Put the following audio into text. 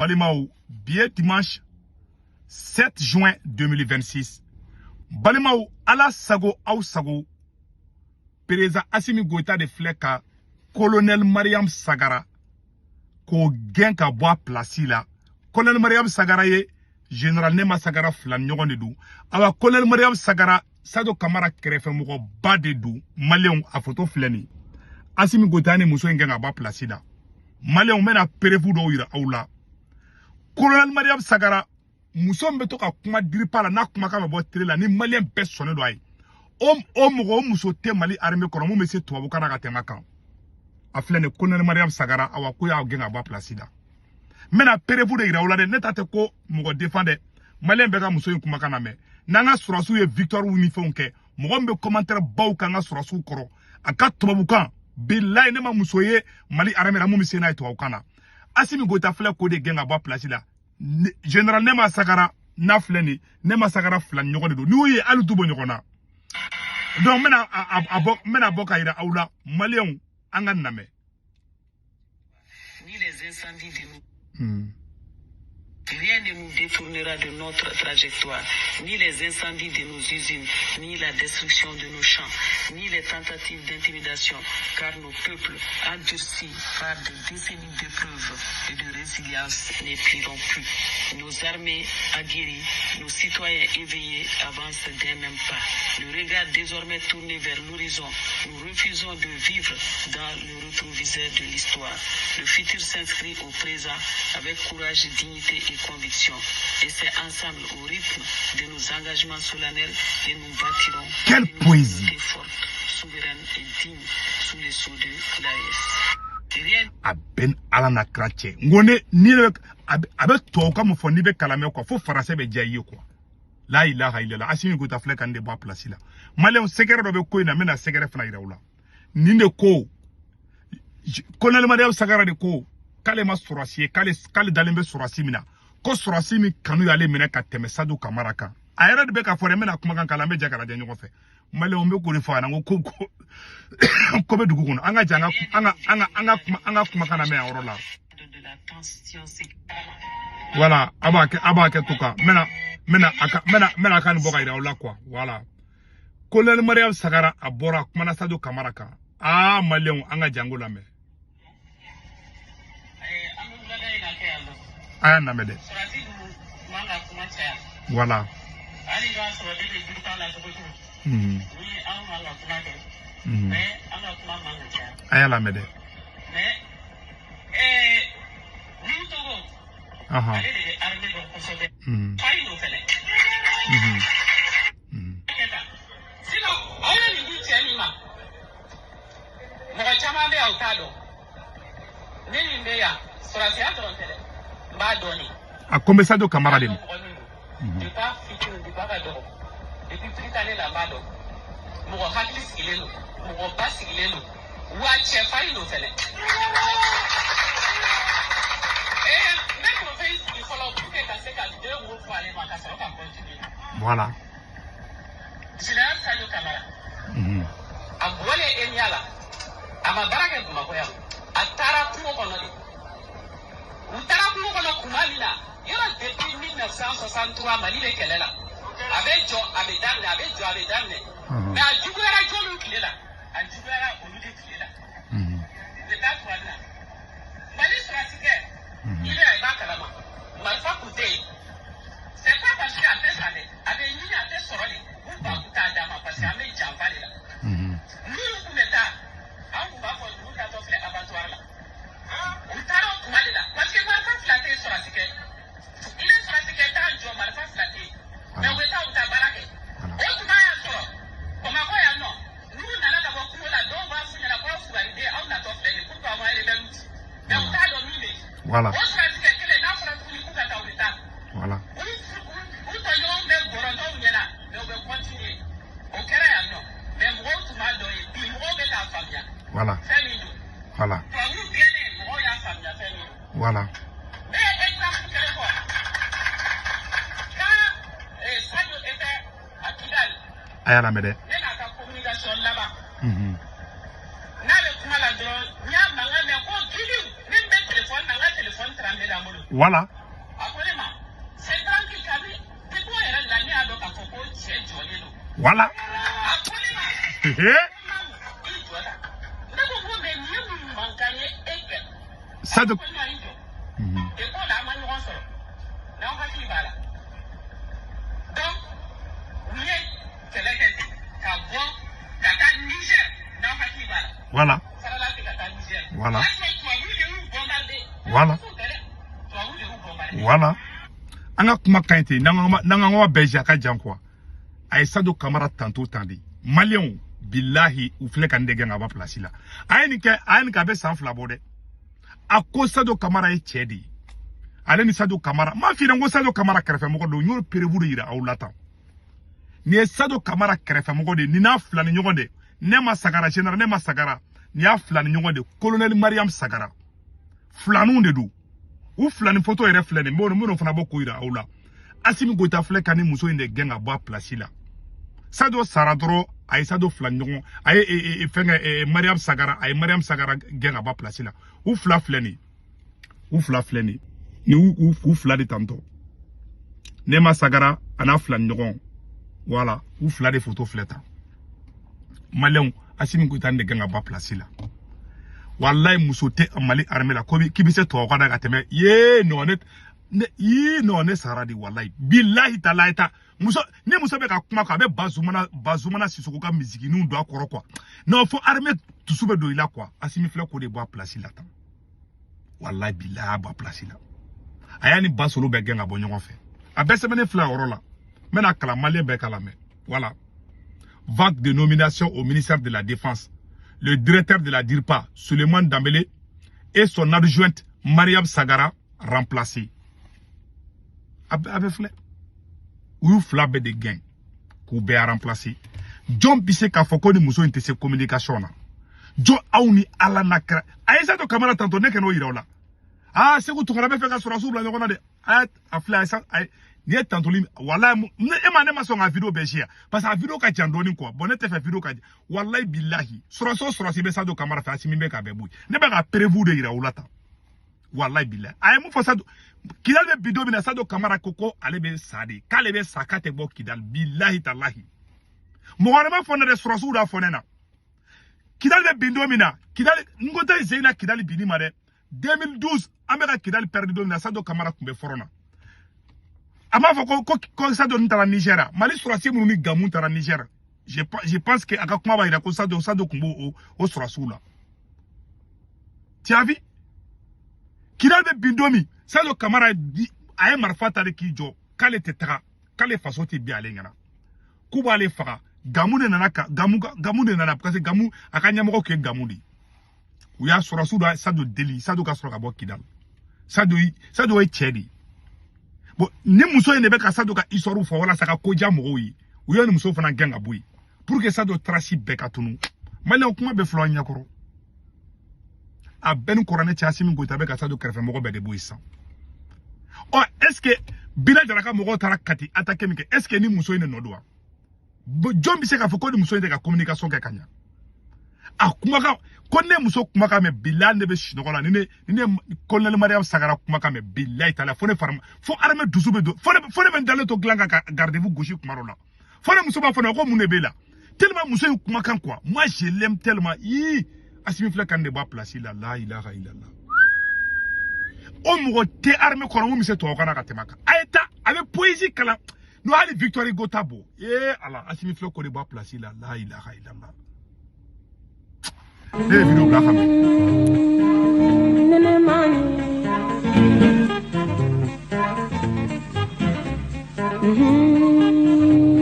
Balimao, bien dimanche 7 juin 2026. Balimao, ala sago au sago. Pereza Assimi Goïta de Fleka, colonel Mariam Sagara, ko gen ka boa plasi la. Colonel Mariam Sagara ye, général Nema Sagara flan nyogon de dou. Awa colonel Mariam Sagara, Sado Kamara kerefe moko ba de dou, Maléon a photo fleni. Assimi Goïta ne muso gen ka boa plasi la. Maléon mena perefu do ira aula. Colonel Mariam Sagara, muso mbeto ka kuma diripa la na kuma ka mabo tere la ni Malien bes sonne do ay. O muso te Mali armée kono mu mese to abukana ka tema kan. Aflene Colonel Mariam Sagara awa ko ya gen aba placida. Mena perefu de ira de netate ko mugo défendre Malien beka muso yin kuma kana me. Nanga surasu ye victoire uniforme ke mugo mbe commentaire baw kanga surasu koro. Aka to abukan billahi ne ma muso ye Mali armée la mu mese na to abukana. Assimi Goïta fle ko de gen aba placida. Général Nema Sagara na fleni Nema Sagara flan nyogon do. Ni ye alu dubo nyogona. Donc, mena boka ira aula Malien angan name. Ni les incendies de nous. Rien ne nous détournera de notre trajectoire, ni les incendies de nos usines, ni la destruction de nos champs, ni les tentatives d'intimidation, car nos peuples, endurcis par des décennies d'épreuves et de résilience, ne plieront plus. Nos armées aguerries, nos citoyens éveillés avancent d'un même pas. Le regard désormais tourné vers l'horizon, nous refusons de vivre dans le rétroviseur de l'histoire. Le futur s'inscrit au présent avec courage, dignité et conviction. Et c'est ensemble, au rythme de nos engagements solennels, que nous bâtirons quelle poésie forte, souveraine et digne sous les sceaux de l'AES. Rien. Aben alana krache. Ngone ni abe to ka mo foni be kalame ko fo français be jayi ko. La ilaha illallah. Assimi Goïta fle kan de boa place la. Malien sekere do be ko ina mena sekere fna ira ula. Ninde ko Colonel Mariam Sagara de ko kale ma surasi kale dalembe surasi mina. Ko surasi mi kanu yale mena ka teme Sado Kamara kan. Ayere de be ka fore mena kuma kan kala me jakara de nyoko fe. Malien be ko le fa na ko ko be dugu kono anga janga anga kuma kana me awro la. Voilà, abake tuka mena kan boka ira ula quoi. Voilà. Colonel Mariam Sagara abora kuma na Sado Kamara kan. Ah Malien anga jango la me. Aya namede. Voilà. Aya lamede. Aha. A come Sado Kamara de. Voilà. Depuis 1963, Mali est qu'elle est là. Avec Joe, avec Dame. Mais à Djouguera, Joe, qui est là. À Djouguera, on nous dit qu'il est là. C'est là, toi, là. Mali sera si clair. Il est à Kalama. Malfa Kouté. C'est pas parce qu'il a fait ça, avec une a fait sorole. Ou pas Kouta Dama, parce qu'il a mis Djambale là. Nous, nous, l'État, on va faire nous, quand on fait l'abattoir là. On t'a recommandé là. Parce que Malfa flatté sur la sécurité. Il est sur la sécurité, Joe Malfa flatté. Mais on est à Baraké. Autre maille sort. Comme à quoi il y a non. Nous, on a d'abord couru là, donc on va finir la fois pour arriver à une attente. Pourquoi on va aller vers l'outil. Mais on t'a dominé. Voilà. On se dit que les gens font tout le coup à l'État. Voilà. Où t'as même Boronto ou Yéna. Mais on va continuer. Au Kéra, non. Mais moi, tout m'a donné. Puis moi, on met la famille. Voilà. Fais-nous. Voilà. Toi, nous, bien, moi, il y a la famille. Fais-nous. Voilà. Mais exemple, quelle fois. Sado était à Kidal. Aya la mede. Il y a la communication là-bas. N'a le kuma la dron, n'y a manga mais quoi, même téléphone, n'a téléphone tremblé dans mon. Voilà. Voilà. Ça de... Voilà. Voilà. Voilà. Voilà. Anga kuma kainte nanga beja ka jankwa. Aïssa do Camara tantôt tandi. Malion billahi ou flek ande gen aba place là. Ayen ka be sans flabode. A cause do Camara e chedi. Ale ni Sado Camara. Ma fi ngo Sado Camara krefe moko do nyoro perebu ira au lata. Ni Sado Camara krefe moko de ni na flani nyonde. Nema Sagara général Nema Sagara. Ni a flani nyonde colonel Mariam Sagara. Flanou de do. Ou flani photo ere flani mo fana boko ira au la. Asimi Goïta flek ani muso inde gen aba place là. Sado Saradro ay Sado flani ay fenge Mariam Sagara ay Mariam Sagara gen aba place là. Ou flani. Ou flani. Ni ou fla de tanto. Nema Sagara ana flan nyon. Voilà, ou fla de photo fleta. Malon Asimi Goïta de gen aba place là. Wallahi musote amali armée la kobi kibise to kwada gateme ye no net yi no ne saradi wallahi billahi talaita muso ne muso be ka kuma ka be bazumana sisoko ka musique nu do akoro quoi non faut armée tusube do ila quoi Asimi fla ko de bois place là tam wallahi billahi ba place là ayani basolo be genga bo nyon fe abesebene fla oro la mena kala malien be kala me voilà vague de nomination au ministère de la Défense. Le directeur de la DIRPA, Suleiman Dambélé, et son adjointe, Mariam Sagara, remplacés. Avec flé. Ou flabé de gain. Koube a remplacé. John Bisse Kafoko ni muso intese communication. John Aouni ala nakra. Aïssa to kamara tanto ne keno ira la. Ah, c'est que tu as fait ka sura subla nyona de. A flé Aïssa ni tanto lim wallahi ne ma son a vidéo begia parce que vidéo ka jandoni quoi bonne te fait vidéo ka wallahi billahi sura si be Sado Camara fa Asimi be ka be boy ne ba ka prévu de ira ulata wallahi billahi ay mu fo Sado kidal be vidéo bi na Sado Camara koko ale be sadi kale be sakate bo kidal billahi tallahi mo warama fo na sura da fo na kidal be vidéo mi na kidal ngota zeina kidal bini ma de 2012 ameka kidal perdu na Sado Camara kumbe forona. Ama foko ko Sado ntara Nigeria mali surasi mu ni gamu ntara Nigeria je pense que akakuma ba ira ko Sado kumbo o surasu la tu as vu kidal be bindomi Sado Camara ay marfata de kijo kale tetra kale faso ti bi ale ngana kuba le faka gamu ne nanaka gamu ne nana parce que gamu akanya moko ke gamu di uya surasu da Sado deli Sado ka sura ka bo kidal Sado e chedi. Bon, ni muso ne be ka Sado ka isoru fo wala saka ko jamu yi uyo ni muso fana genga boy pour que Sado traci be ka tunu mali kuma be flo nyakoro a ben korane ti Asimi Goïta be ka Sado krefe moko be de boy sa oh est-ce que bila jaraka moko tara kati attaquer mi est-ce que ni muso ne nodwa John Bisse ka fo ko ni muso ne ka communication ka kanya a kuma ka konne muso kuma ka me billahi ne be shinogola ni ne colonel Mariam Sagara kuma ka me billahi tala fo ne farma fo arme dusube do fo ne ben dale to glanga ka gardez-vous gauche kuma rola fo ne muso ba fo ne ko mune bela tellement muso kuma kan quoi moi je l'aime tellement Asimi fla kan de ba place la ilaha illallah o mo te arme ko mo mi se to kana ka temaka ayeta avec poésie kala no ali Victoire Gotabo ala Asimi fla ko de ba place la ilaha illallah. Eh, vidéo là, quand même.